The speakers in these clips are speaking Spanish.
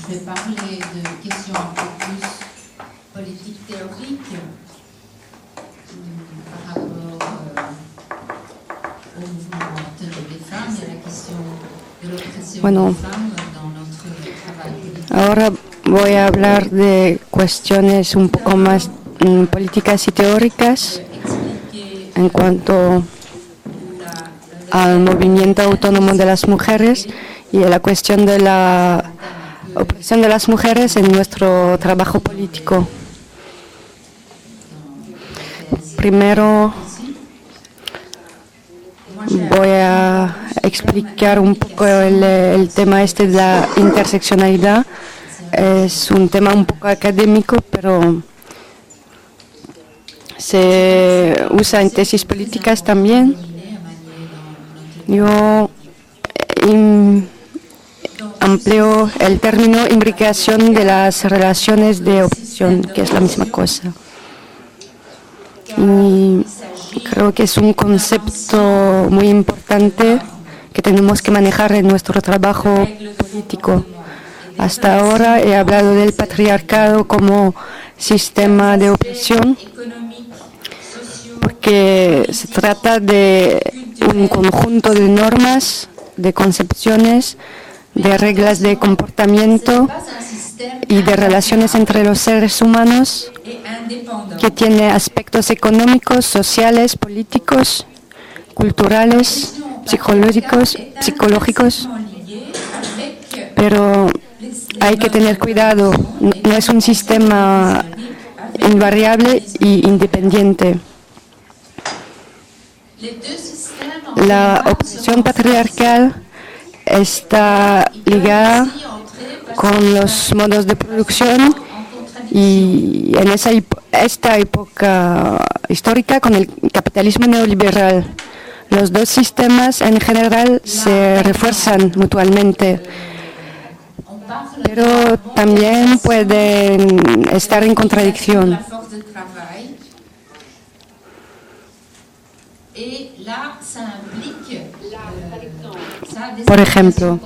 je vais parler de questions un peu plus politiques théoriques par rapport au mouvement autonome des femmes et à la question de l'oppression des femmes dans notre travail politique. Ahora voy a hablar de cuestiones un poco más políticas y teóricas en cuanto al movimiento autónomo de las mujeres y a la cuestión de la opresión de las mujeres en nuestro trabajo político. Primero voy a explicar un poco el tema de la interseccionalidad. Es un tema un poco académico, pero se usa en tesis políticas también. Yo amplio el término imbricación de las relaciones de opresión, que es la misma cosa. Y creo que es un concepto muy importante que tenemos que manejar en nuestro trabajo político. Hasta ahora he hablado del patriarcado como sistema de opresión, porque se trata de un conjunto de normas, de concepciones, de reglas de comportamiento y de relaciones entre los seres humanos que tiene aspectos económicos, sociales, políticos, culturales, psicológicos, pero hay que tener cuidado, no es un sistema invariable y independiente. La opresión patriarcal está ligada con los modos de producción y en esta época histórica con el capitalismo neoliberal. Los dos sistemas en general se refuerzan mutuamente, pero también pueden estar en contradicción. Por ejemplo,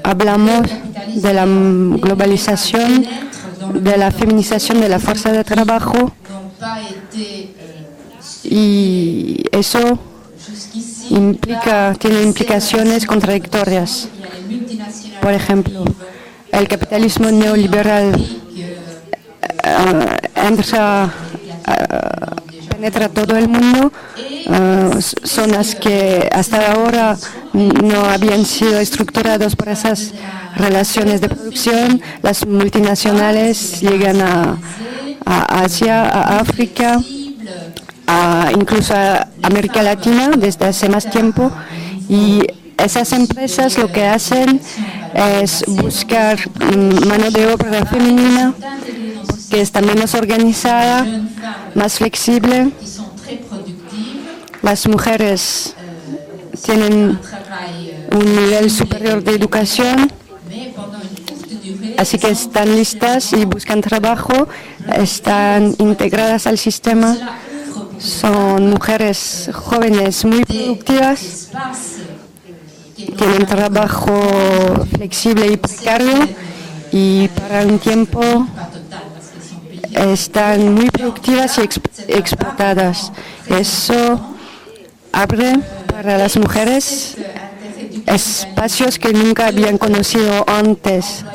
hablamos de la globalización, de la feminización de la fuerza de trabajo, y eso tiene implicaciones contradictorias. Por ejemplo, el capitalismo neoliberal penetra todo el mundo, zonas que hasta ahora no habían sido estructuradas por esas relaciones de producción. Las multinacionales llegan a Asia, a África, incluso a América Latina desde hace más tiempo, y esas empresas lo que hacen es buscar mano de obra femenina que está menos organizada, más flexible. Las mujeres tienen un nivel superior de educación, así que están listas y buscan trabajo, están integradas al sistema. Son mujeres jóvenes muy productivas, tienen trabajo flexible y precario, y para un tiempo están muy productivas y explotadas. Eso abre para las mujeres espacios que nunca habían conocido antes.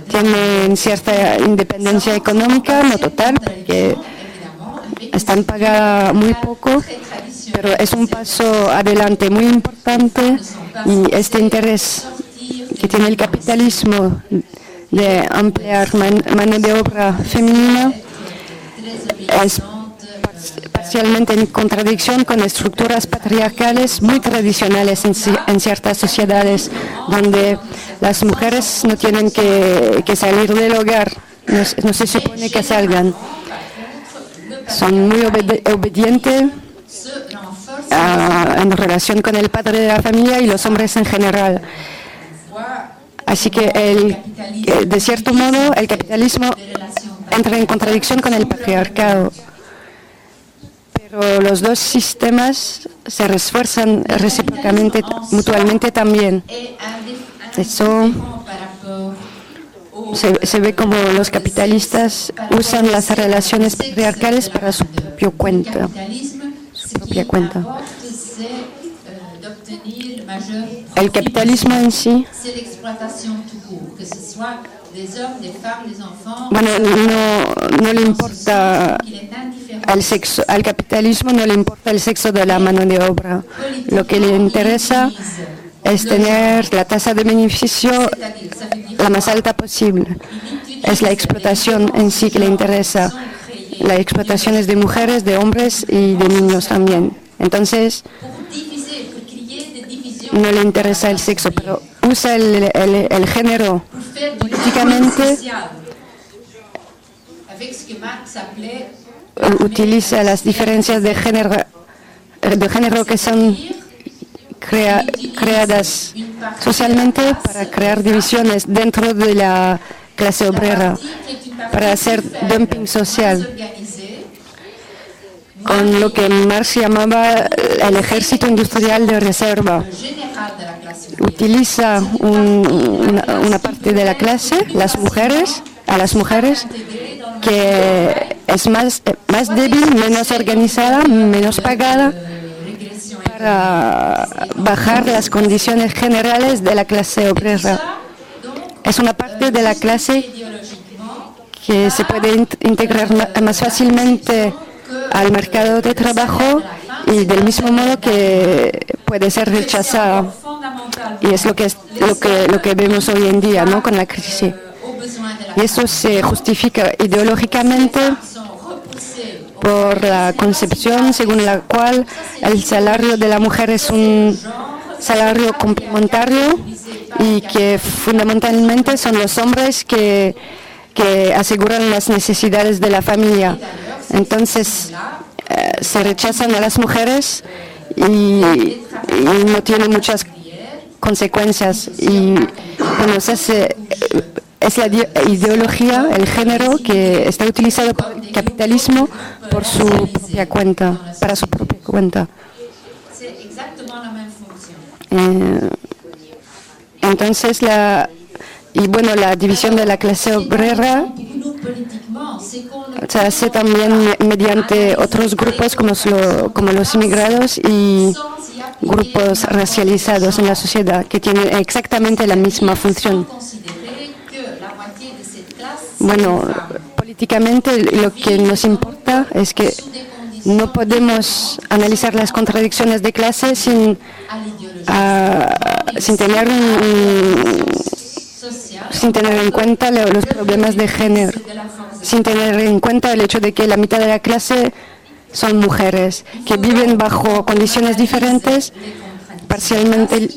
Tienen cierta independencia económica, no total, porque están pagadas muy poco, pero es un paso adelante muy importante, y este interés que tiene el capitalismo de ampliar mano de obra femenina es parcialmente en contradicción con estructuras patriarcales muy tradicionales en ciertas sociedades, donde las mujeres no tienen que salir del hogar, no se supone que salgan. Son muy obedientes en relación con el padre de la familia y los hombres en general. Así que de cierto modo el capitalismo entra en contradicción con el patriarcado. Pero los dos sistemas se refuerzan recíprocamente, mutuamente también. Eso se ve como los capitalistas usan las relaciones patriarcales para su propia cuenta. El capitalismo en sí, bueno, no le importa el sexo, al capitalismo no le importa el sexo de la mano de obra. Lo que le interesa es tener la tasa de beneficio la más alta posible. Es la explotación en sí que le interesa. La explotación es de mujeres, de hombres y de niños también. Entonces, no le interesa el sexo, pero usa el género políticamente, utiliza las diferencias de género que son creadas socialmente para crear divisiones dentro de la clase obrera, para hacer dumping social, con lo que Marx llamaba el ejército industrial de reserva. Utiliza una parte de la clase, a las mujeres, que es más débil, menos organizada, menos pagada, para bajar las condiciones generales de la clase obrera. Es una parte de la clase que se puede integrar más fácilmente al mercado de trabajo y del mismo modo que puede ser rechazada. Y es lo que vemos hoy en día, ¿no?, con la crisis. Y eso se justifica ideológicamente por la concepción según la cual el salario de la mujer es un salario complementario y que fundamentalmente son los hombres que aseguran las necesidades de la familia. Entonces, se rechazan a las mujeres y no tiene muchas consecuencias. Y bueno, es la ideología, el género que está utilizado por el capitalismo por su propia cuenta, para su propia cuenta. Entonces, la división de la clase obrera se hace también mediante otros grupos como los inmigrados y grupos racializados en la sociedad que tienen exactamente la misma función. Bueno, políticamente lo que nos importa es que no podemos analizar las contradicciones de clase sin tener en cuenta los problemas de género, sin tener en cuenta el hecho de que la mitad de la clase son mujeres, que viven bajo condiciones diferentes, parcialmente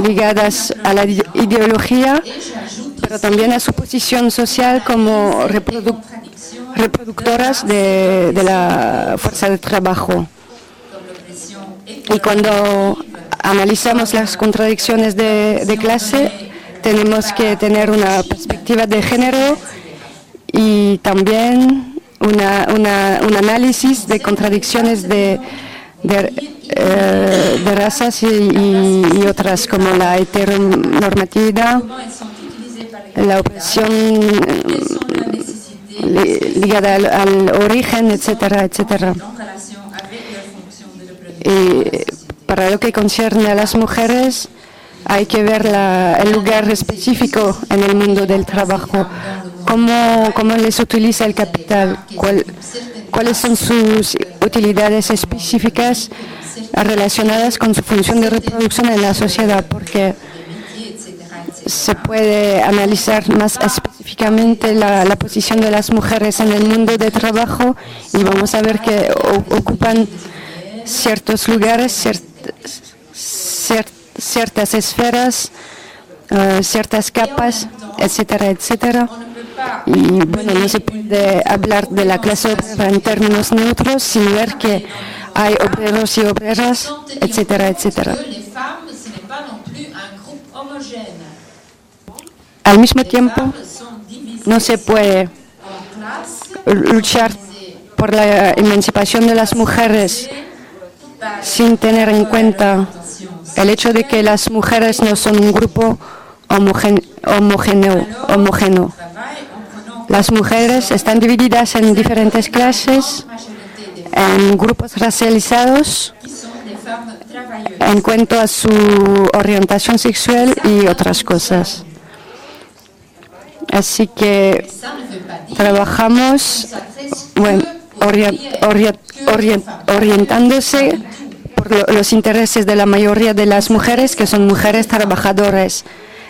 ligadas a la ideología, pero también a su posición social como reproductoras de la fuerza de trabajo. Y cuando analizamos las contradicciones de clase, tenemos que tener una perspectiva de género y también un análisis de contradicciones de razas y otras como la heteronormatividad, la opresión ligada al origen, etcétera, etcétera. Y para lo que concierne a las mujeres, hay que ver el lugar específico en el mundo del trabajo, cómo les utiliza el capital, cuáles son sus utilidades específicas relacionadas con su función de reproducción en la sociedad, porque se puede analizar más específicamente la posición de las mujeres en el mundo de trabajo y vamos a ver que ocupan ciertos lugares, ciertas esferas, ciertas capas, etcétera, etcétera. Y bueno, no se puede hablar de la clase obrera en términos neutros sin ver que hay obreros y obreras, etcétera, etcétera. Al mismo tiempo, no se puede luchar por la emancipación de las mujeres sin tener en cuenta el hecho de que las mujeres no son un grupo homogéneo. Las mujeres están divididas en diferentes clases, en grupos racializados, en cuanto a su orientación sexual y otras cosas. Así que trabajamos orientándose por los intereses de la mayoría de las mujeres, que son mujeres trabajadoras.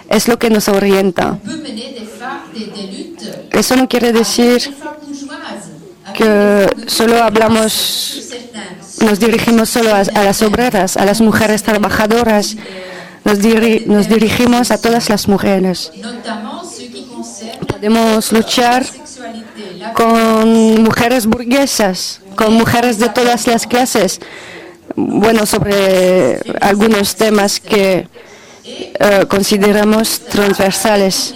Es lo que nos orienta. Eso no quiere decir que solo nos dirigimos solo a las obreras, a las mujeres trabajadoras. Nos dirigimos a todas las mujeres. Podemos luchar con mujeres burguesas, con mujeres de todas las clases. Sobre algunos temas que consideramos transversales.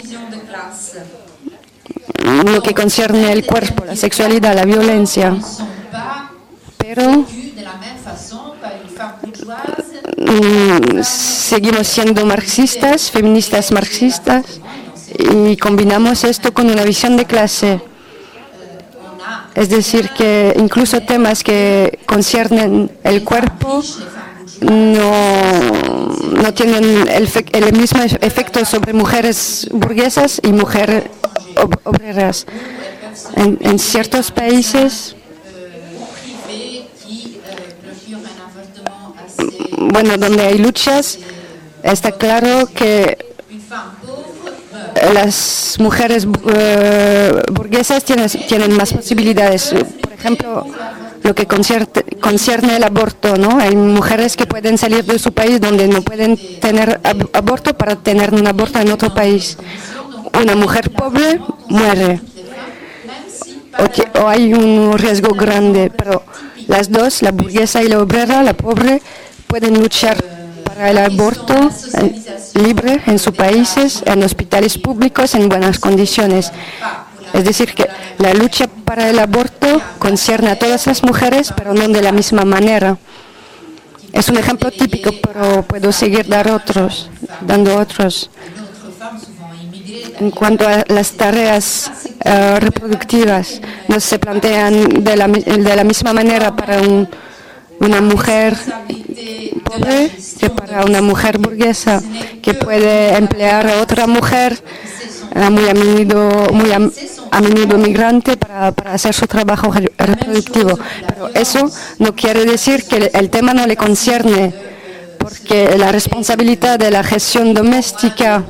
Lo que concierne el cuerpo, la sexualidad, la violencia. Pero seguimos siendo marxistas, feministas marxistas, y combinamos esto con una visión de clase. Es decir, que incluso temas que conciernen el cuerpo no tienen el mismo efecto sobre mujeres burguesas y mujeres obreras. En ciertos países, donde hay luchas, está claro que las mujeres burguesas tienen más posibilidades. Por ejemplo, lo que concierne el aborto, ¿no? Hay mujeres que pueden salir de su país donde no pueden tener aborto para tener un aborto en otro país. Una mujer pobre muere. O hay un riesgo grande, pero las dos, la burguesa y la obrera, la pobre, pueden luchar para el aborto libre en sus países, en hospitales públicos, en buenas condiciones. Es decir, que la lucha para el aborto concierne a todas las mujeres, pero no de la misma manera. Es un ejemplo típico, pero puedo seguir dando otros. En cuanto a las tareas reproductivas, no se plantean de la misma manera para una mujer pobre que para una mujer burguesa que puede emplear a otra mujer muy a menudo migrante para hacer su trabajo reproductivo. Pero eso no quiere decir que el tema no le concierne, porque la responsabilidad de la gestión doméstica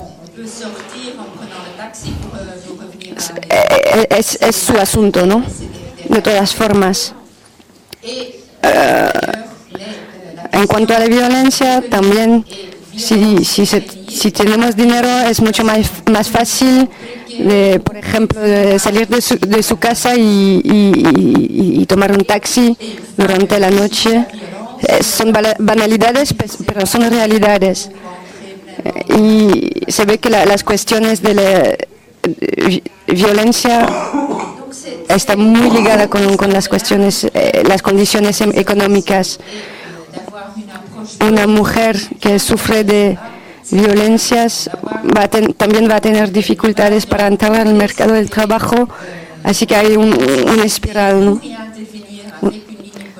es su asunto, ¿no? De todas formas. En cuanto a la violencia, también si tenemos dinero es mucho más fácil, por ejemplo, de salir de su casa y tomar un taxi durante la noche. Son banalidades, pero son realidades. Y se ve que las cuestiones de la violencia está muy ligada con las cuestiones, las condiciones económicas. Una mujer que sufre de violencias también va a tener dificultades para entrar al mercado del trabajo, así que hay una espiral, ¿no?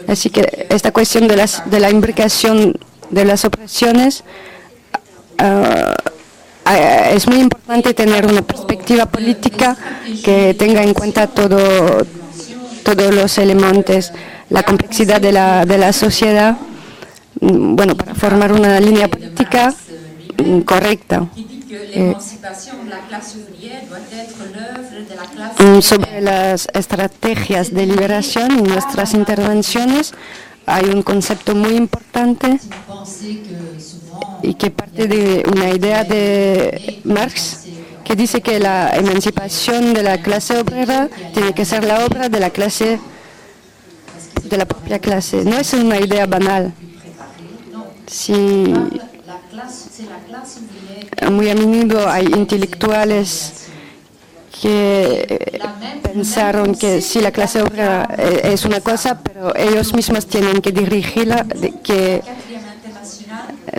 Así que esta cuestión de la imbricación de las opresiones es muy importante tener una perspectiva política que tenga en cuenta todos los elementos, la complejidad de la sociedad, para formar una línea política correcta. Sobre las estrategias de liberación en nuestras intervenciones hay un concepto muy importante y que parte de una idea de Marx que dice que la emancipación de la clase obrera tiene que ser la obra de la propia clase. No es una idea banal. Muy a menudo hay intelectuales que pensaron que sí, la clase obrera es una cosa, pero ellos mismos tienen que dirigirla, que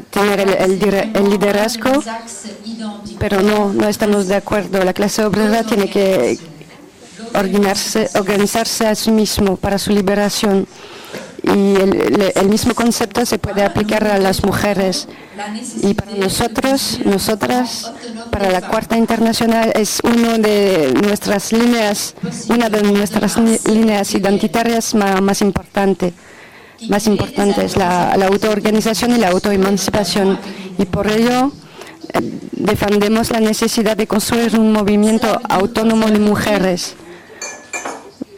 tener el liderazgo, pero no estamos de acuerdo. La clase obrera tiene que organizarse a sí mismo para su liberación. Y el mismo concepto se puede aplicar a las mujeres. Y para nosotras, para la Cuarta Internacional, es una de nuestras líneas identitarias más importantes. Es la autoorganización y la autoemancipación. Y por ello defendemos la necesidad de construir un movimiento autónomo de mujeres,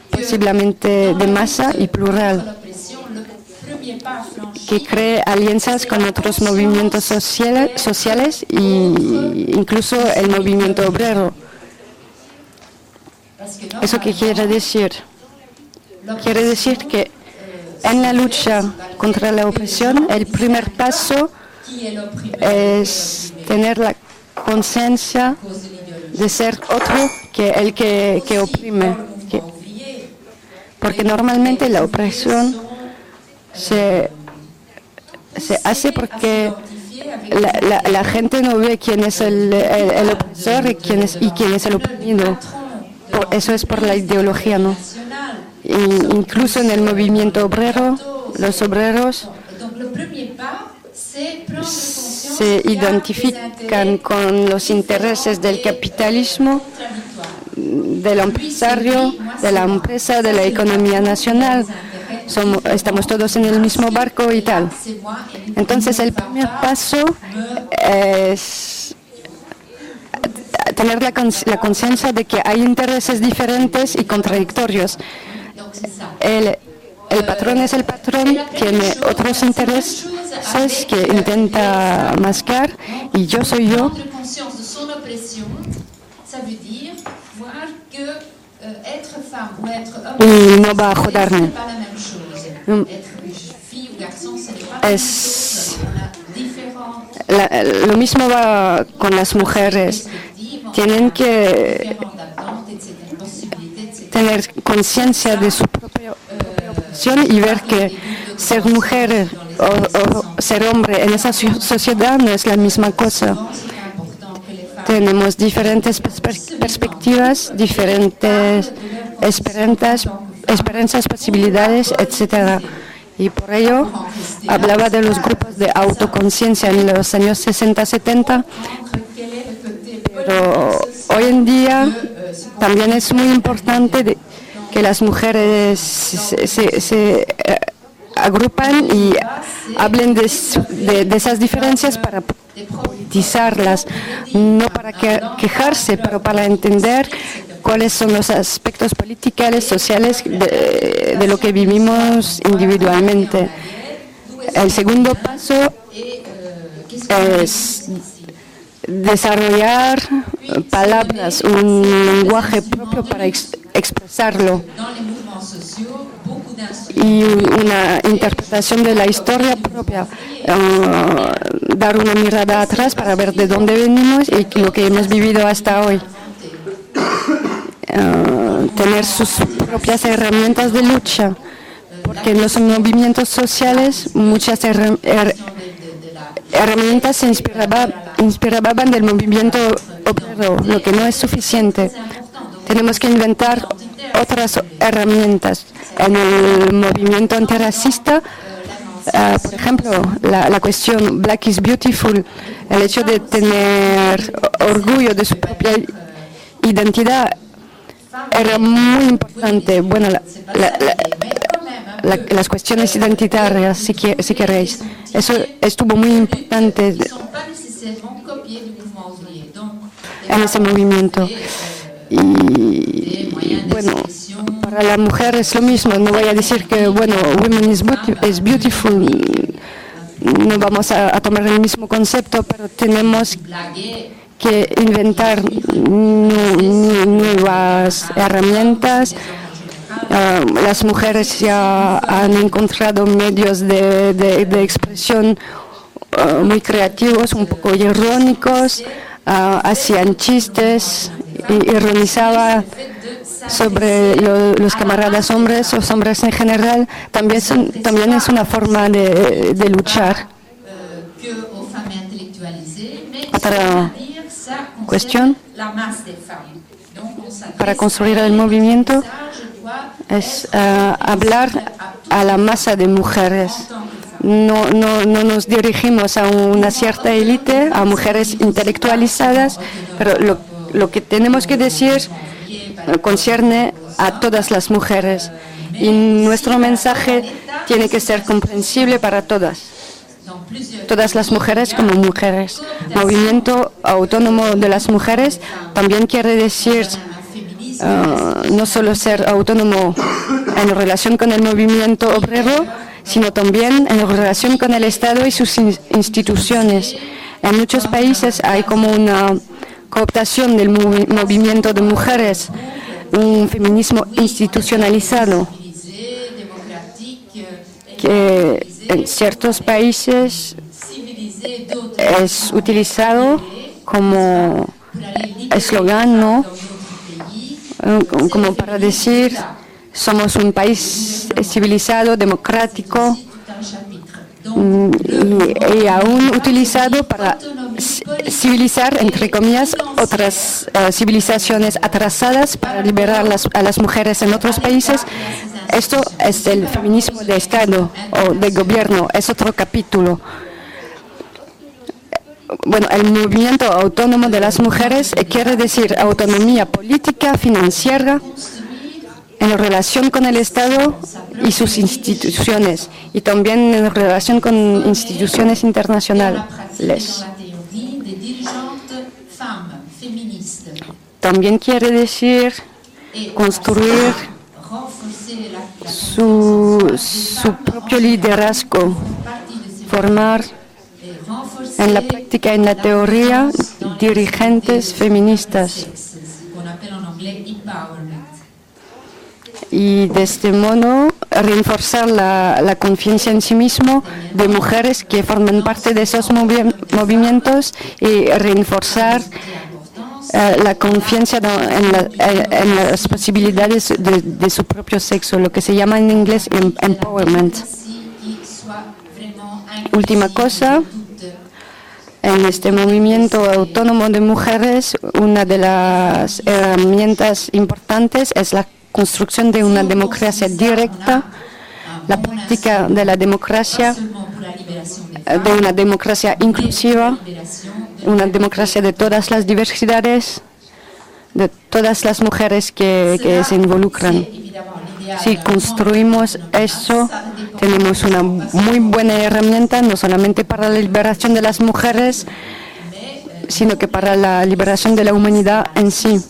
posiblemente de masa y plural, que cree alianzas con otros movimientos sociales e incluso el movimiento obrero. ¿Eso qué quiere decir? Quiere decir que en la lucha contra la opresión, el primer paso es tener la conciencia de ser otro que el que oprime. Porque normalmente la opresión se hace porque la gente no ve quién es el opresor y quién es el oprimido. Eso es por la ideología, ¿no? Incluso en el movimiento obrero, los obreros se identifican con los intereses del capitalismo, del empresario, de la empresa, de la economía nacional. Estamos todos en el mismo barco y tal. Entonces, el primer paso es tener la conciencia de que hay intereses diferentes y contradictorios. El patrón es el patrón, tiene otros intereses que intenta mascar, y yo soy yo. Y no va a joderme. Lo mismo va con las mujeres. Tienen que tener conciencia de su propia opción y ver que ser mujer o ser hombre en esa sociedad no es la misma cosa. Tenemos diferentes perspectivas, diferentes esperanzas, posibilidades, etc. Y por ello hablaba de los grupos de autoconciencia en los años 60-70, pero hoy en día también es muy importante que las mujeres se agrupan y hablen de esas diferencias para politizarlas, no para quejarse, pero para entender cuáles son los aspectos políticos, sociales de lo que vivimos individualmente. El segundo paso es desarrollar palabras, un lenguaje propio para expresarlo y una interpretación de la historia propia, dar una mirada atrás para ver de dónde venimos y lo que hemos vivido hasta hoy. Tener sus propias herramientas de lucha, porque en los movimientos sociales muchas herramientas se inspiraban del movimiento obrero, lo que no es suficiente. Tenemos que inventar otras herramientas. En el movimiento antirracista, por ejemplo, la cuestión Black is Beautiful, el hecho de tener orgullo de su propia identidad era muy importante. Bueno, las cuestiones identitarias, si queréis, eso estuvo muy importante en ese movimiento. Y bueno, para la mujer es lo mismo. No voy a decir que, bueno, women is beautiful, no vamos a tomar el mismo concepto, pero tenemos que inventar nuevas herramientas. Las mujeres ya han encontrado medios de expresión muy creativos, un poco irónicos, hacían chistes, ironizaban sobre los camaradas hombres, los hombres en general. También es una forma de luchar. Otra cuestión para construir el movimiento es hablar a la masa de mujeres. No nos dirigimos a una cierta élite, a mujeres intelectualizadas, pero lo que tenemos que decir concierne a todas las mujeres. Y nuestro mensaje tiene que ser comprensible para todas las mujeres como mujeres. Movimiento autónomo de las mujeres también quiere decir no solo ser autónomo en relación con el movimiento obrero, sino también en relación con el Estado y sus instituciones. En muchos países hay como una cooptación del movimiento de mujeres, un feminismo institucionalizado, que en ciertos países es utilizado como eslogan, ¿no? Como para decir, somos un país civilizado, democrático, y aún utilizado para civilizar, entre comillas, otras civilizaciones atrasadas, para liberar a las mujeres en otros países. Esto es el feminismo de Estado o de gobierno, es otro capítulo. Bueno, el movimiento autónomo de las mujeres quiere decir autonomía política, financiera, en relación con el Estado y sus instituciones, y también en relación con instituciones internacionales. También quiere decir construir su propio liderazgo, formar en la práctica y en la teoría dirigentes feministas. Y de este modo reforzar la confianza en sí mismo de mujeres que forman parte de esos movimientos y reforzar la confianza en las posibilidades de su propio sexo, lo que se llama en inglés empowerment. Última cosa, en este movimiento autónomo de mujeres, una de las herramientas importantes es la construcción de una democracia directa, la práctica de la democracia, de una democracia inclusiva, una democracia de todas las diversidades, de todas las mujeres que se involucran. Si construimos eso, tenemos una muy buena herramienta, no solamente para la liberación de las mujeres, sino que para la liberación de la humanidad en sí.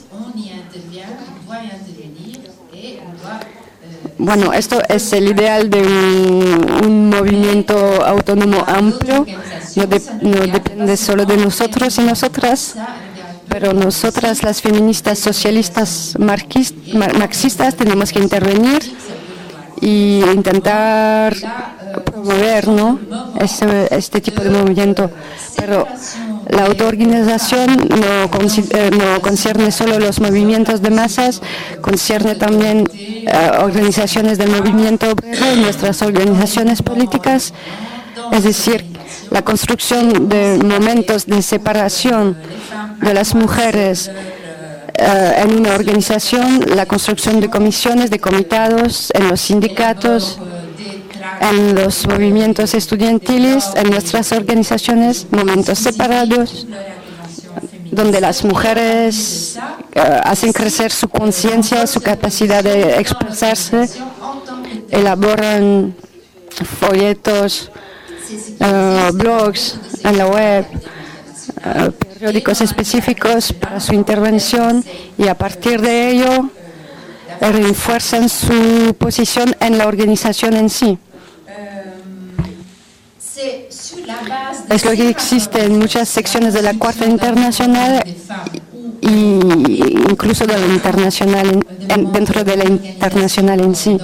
Bueno, esto es el ideal de un movimiento autónomo amplio. No depende solo de nosotros y nosotras, pero nosotras, las feministas socialistas marxistas, tenemos que intervenir y intentar promover, ¿no?, este tipo de movimiento. Pero la autoorganización no concierne solo los movimientos de masas, concierne también organizaciones del movimiento obrero, nuestras organizaciones políticas, es decir, la construcción de momentos de separación de las mujeres en una organización, la construcción de comisiones, de comitados, en los sindicatos, en los movimientos estudiantiles, en nuestras organizaciones, momentos separados, donde las mujeres hacen crecer su conciencia, su capacidad de expresarse, elaboran folletos, blogs en la web, periódicos específicos para su intervención, y a partir de ello refuerzan su posición en la organización en sí. Es lo que existe en muchas secciones de la Cuarta Internacional e incluso de la internacional, dentro de la internacional en sí.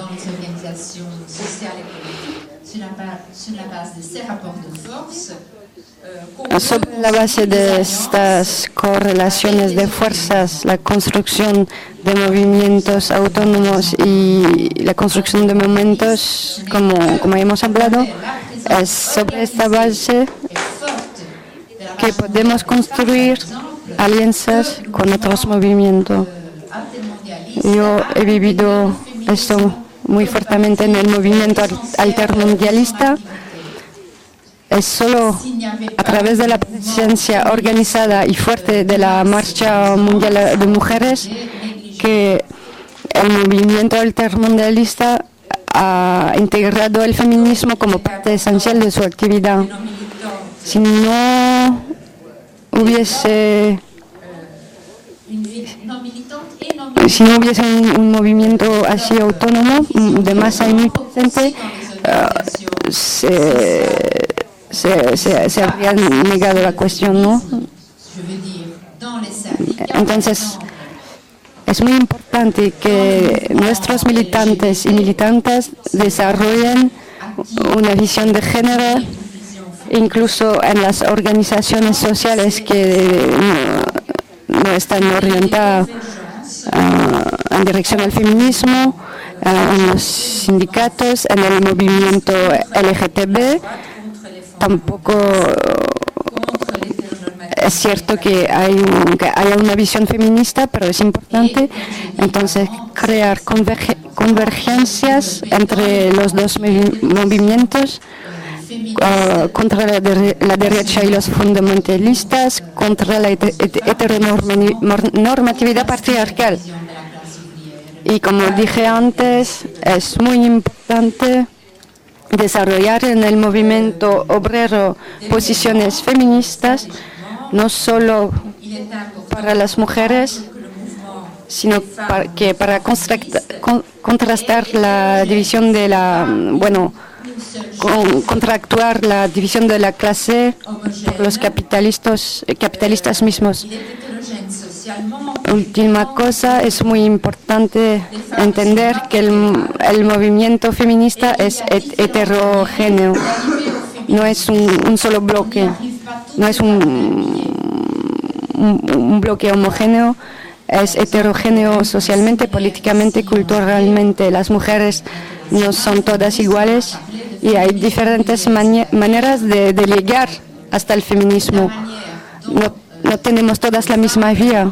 Sobre la base de estas correlaciones de fuerzas, la construcción de movimientos autónomos y la construcción de momentos, como hemos hablado, es sobre esta base que podemos construir alianzas con otros movimientos. Yo he vivido esto muy fuertemente en el movimiento altermundialista. Es solo a través de la presencia organizada y fuerte de la Marcha Mundial de Mujeres que el movimiento altermundialista ha integrado el feminismo como parte esencial de su actividad. Si no hubiese un movimiento así autónomo, de masa y muy presente, se habría negado la cuestión, ¿no? Entonces, es muy importante que nuestros militantes y militantes desarrollen una visión de género, incluso en las organizaciones sociales que no están orientadas en dirección al feminismo, en los sindicatos, en el movimiento LGTB. Tampoco es cierto que haya una visión feminista, pero es importante entonces crear convergencias entre los dos movimientos, contra la derecha y los fundamentalistas, contra la heteronormatividad patriarcal. Y como dije antes, es muy importante desarrollar en el movimiento obrero posiciones feministas, no solo para las mujeres, sino para contrastar la división de contractuar la división de la clase por los capitalistas mismos. Última cosa, es muy importante entender que el movimiento feminista es heterogéneo, no es un solo bloque, no es un bloque homogéneo, es heterogéneo socialmente, políticamente, culturalmente. Las mujeres no son todas iguales y hay diferentes maneras de llegar hasta el feminismo. No tenemos todas la misma vía.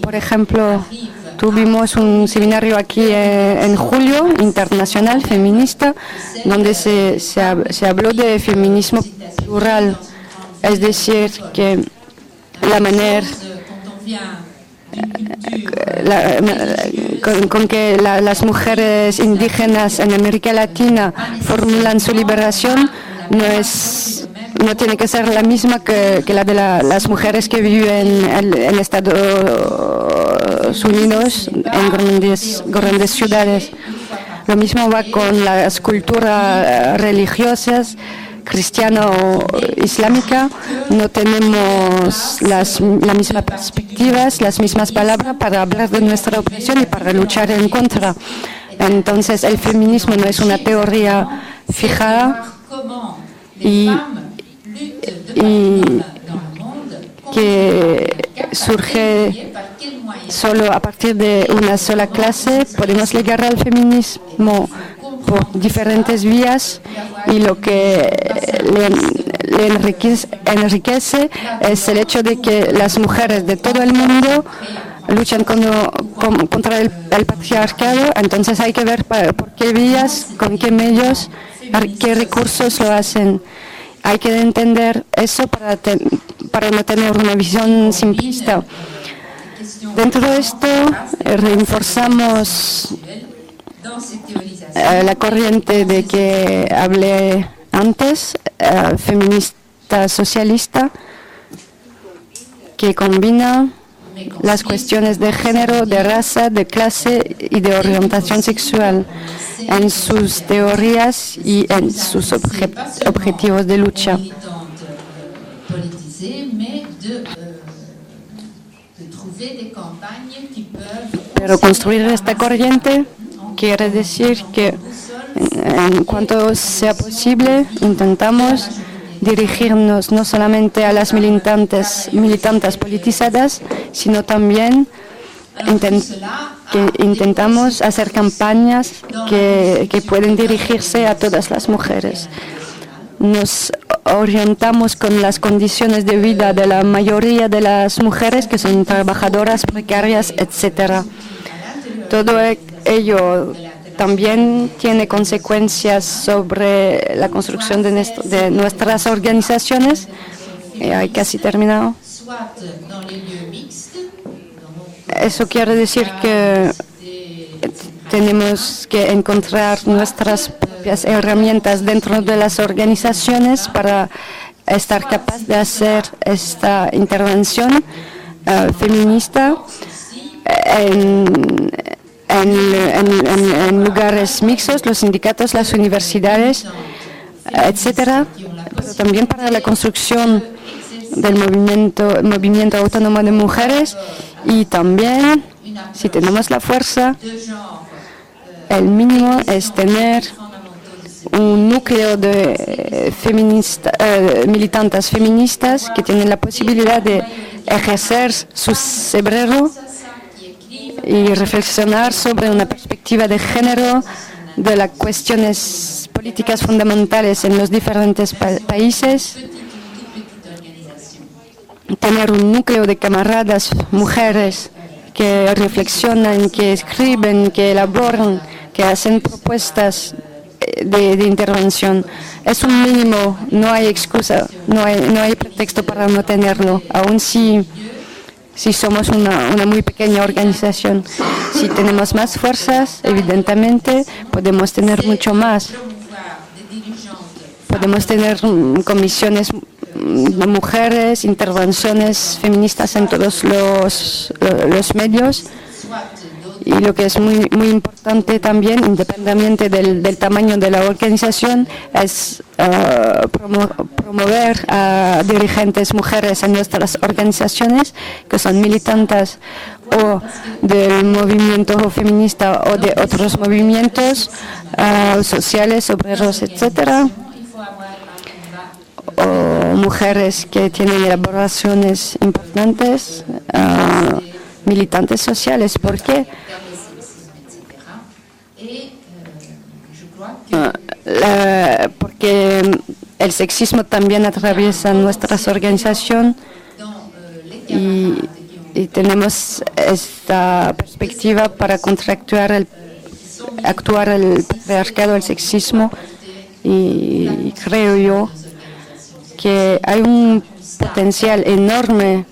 Por ejemplo, tuvimos un seminario aquí en julio, internacional, feminista, donde se habló de feminismo plural, es decir, que la manera con que las mujeres indígenas en América Latina formulan su liberación no tiene que ser la misma que la de las mujeres que viven en Estados Unidos, en grandes ciudades. Lo mismo va con las culturas religiosas, cristiana o islámica. No tenemos las mismas perspectivas, las mismas palabras para hablar de nuestra opresión y para luchar en contra. Entonces, el feminismo no es una teoría fijada y que surge solo a partir de una sola clase. Podemos llegar al feminismo por diferentes vías y lo que le enriquece es el hecho de que las mujeres de todo el mundo luchan contra el patriarcado. Entonces hay que ver por qué vías, con qué medios, qué recursos lo hacen. Hay que entender eso para no tener una visión simplista. Dentro de esto, reforzamos la corriente de que hablé antes, feminista socialista, que combina las cuestiones de género, de raza, de clase y de orientación sexual en sus teorías y en sus objetivos de lucha. Pero construir esta corriente quiere decir que en cuanto sea posible intentamos dirigirnos no solamente a las militantes politizadas, sino también intentamos hacer campañas que pueden dirigirse a todas las mujeres. Nos orientamos con las condiciones de vida de la mayoría de las mujeres que son trabajadoras precarias, etc. Todo ello también tiene consecuencias sobre la construcción de nuestras organizaciones. Hay casi terminado. Eso quiere decir que tenemos que encontrar nuestras propias herramientas dentro de las organizaciones para estar capaz de hacer esta intervención feminista en lugares mixtos, los sindicatos, las universidades, etcétera, pero también para la construcción del movimiento autónomo de mujeres. Y también, si tenemos la fuerza, el mínimo es tener un núcleo de militantes feministas que tienen la posibilidad de ejercer su cerebro y reflexionar sobre una perspectiva de género de las cuestiones políticas fundamentales en los diferentes países. Tener un núcleo de camaradas, mujeres, que reflexionan, que escriben, que elaboran, que hacen propuestas de intervención. Es un mínimo, no hay excusa, no hay pretexto para no tenerlo, aun si somos una muy pequeña organización. Si tenemos más fuerzas, evidentemente, podemos tener mucho más. Podemos tener comisiones de mujeres, intervenciones feministas en todos los medios. Y lo que es muy importante también, independientemente del tamaño de la organización, es promover a dirigentes mujeres en nuestras organizaciones que son militantes o del movimiento feminista o de otros movimientos sociales, obreros, etcétera, o mujeres que tienen elaboraciones importantes, militantes sociales. ¿Por qué? Porque el sexismo también atraviesa nuestras organizaciones y tenemos esta perspectiva para contractuar actuar el patriarcado, el sexismo, y creo yo que hay un potencial enorme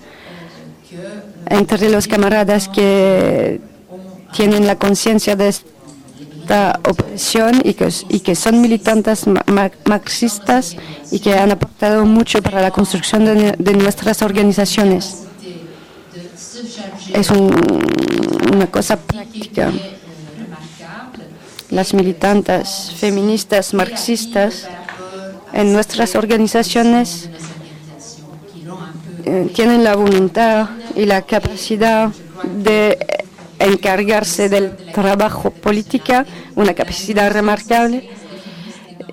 entre los camaradas que tienen la conciencia de esta opresión y que son militantes marxistas y que han aportado mucho para la construcción de nuestras organizaciones. Es una cosa práctica. Las militantes feministas marxistas en nuestras organizaciones tienen la voluntad y la capacidad de encargarse del trabajo político, una capacidad remarcable.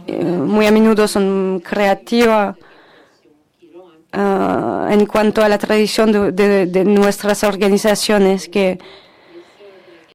Muy a menudo son creativas en cuanto a la tradición de nuestras organizaciones, que